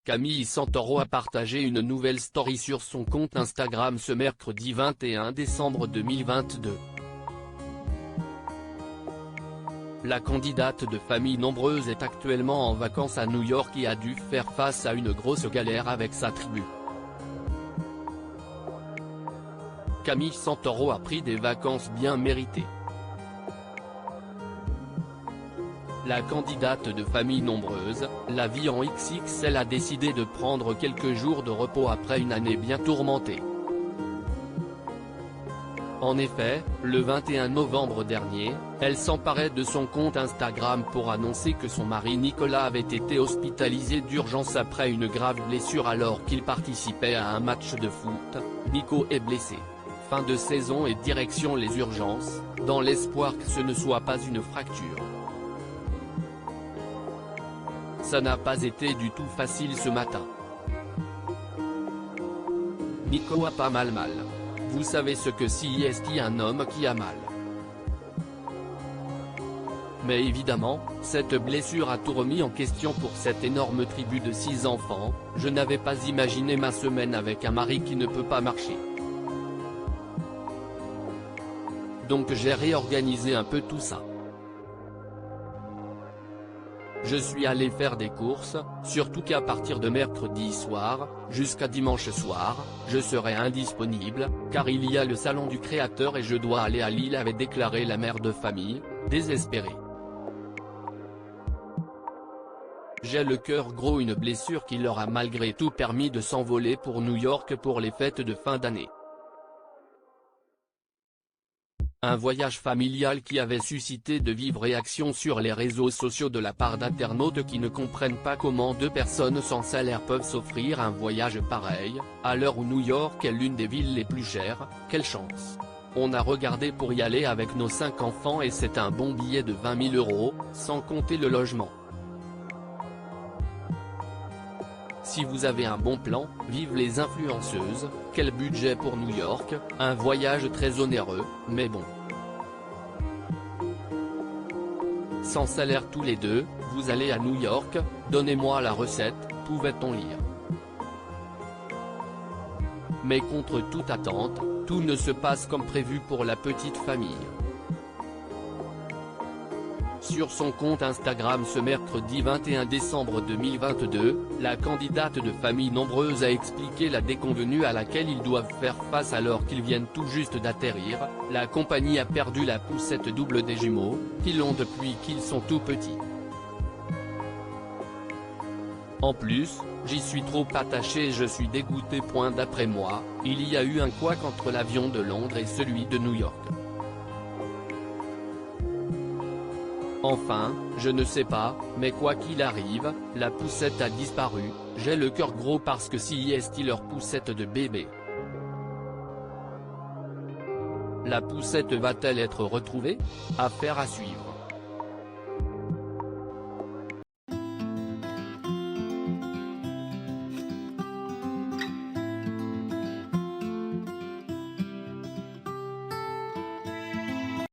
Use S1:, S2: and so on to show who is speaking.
S1: Camille Santoro a partagé une nouvelle story sur son compte Instagram ce mercredi 21 décembre 2022. La candidate de famille nombreuse est actuellement en vacances à New York et a dû faire face à une grosse galère avec sa tribu. Camille Santoro a pris des vacances bien méritées. La candidate de famille nombreuse, la vie en XXL, a décidé de prendre quelques jours de repos après une année bien tourmentée. En effet, le 21 novembre dernier, elle s'emparait de son compte Instagram pour annoncer que son mari Nicolas avait été hospitalisé d'urgence après une grave blessure alors qu'il participait à un match de foot. Nico est blessé. Fin de saison et direction les urgences, dans l'espoir que ce ne soit pas une fracture. Ça n'a pas été du tout facile ce matin. Nico a pas mal. Vous savez ce que c'est un homme qui a mal. Mais évidemment, cette blessure a tout remis en question pour cette énorme tribu de 6 enfants. Je n'avais pas imaginé ma semaine avec un mari qui ne peut pas marcher. Donc j'ai réorganisé un peu tout ça. Je suis allé faire des courses, surtout qu'à partir de mercredi soir, jusqu'à dimanche soir, je serai indisponible, car il y a le salon du créateur et je dois aller à Lille, avait déclaré la mère de famille, désespérée. J'ai le cœur gros, une blessure qui leur a malgré tout permis de s'envoler pour New York pour les fêtes de fin d'année. Un voyage familial qui avait suscité de vives réactions sur les réseaux sociaux de la part d'internautes qui ne comprennent pas comment 2 personnes sans salaire peuvent s'offrir un voyage pareil, à l'heure où New York est l'une des villes les plus chères. Quelle chance! On a regardé pour y aller avec nos 5 enfants et c'est un bon billet de 20 000 €, sans compter le logement. Si vous avez un bon plan, vive les influenceuses. Quel budget pour New York, un voyage très onéreux, mais bon. Sans salaire tous les deux, vous allez à New York, donnez-moi la recette, pouvait-on lire. Mais contre toute attente, tout ne se passe comme prévu pour la petite famille. Sur son compte Instagram ce mercredi 21 décembre 2022, la candidate de famille nombreuse a expliqué la déconvenue à laquelle ils doivent faire face alors qu'ils viennent tout juste d'atterrir. La compagnie a perdu la poussette double des jumeaux, qu'ils ont depuis qu'ils sont tout petits. En plus, j'y suis trop attaché et je suis dégoûté. D'après moi, il y a eu un couac entre l'avion de Londres et celui de New York. Enfin, je ne sais pas, mais quoi qu'il arrive, la poussette a disparu. J'ai le cœur gros parce que si est leur poussette de bébé. La poussette va-t-elle être retrouvée? Affaire à suivre.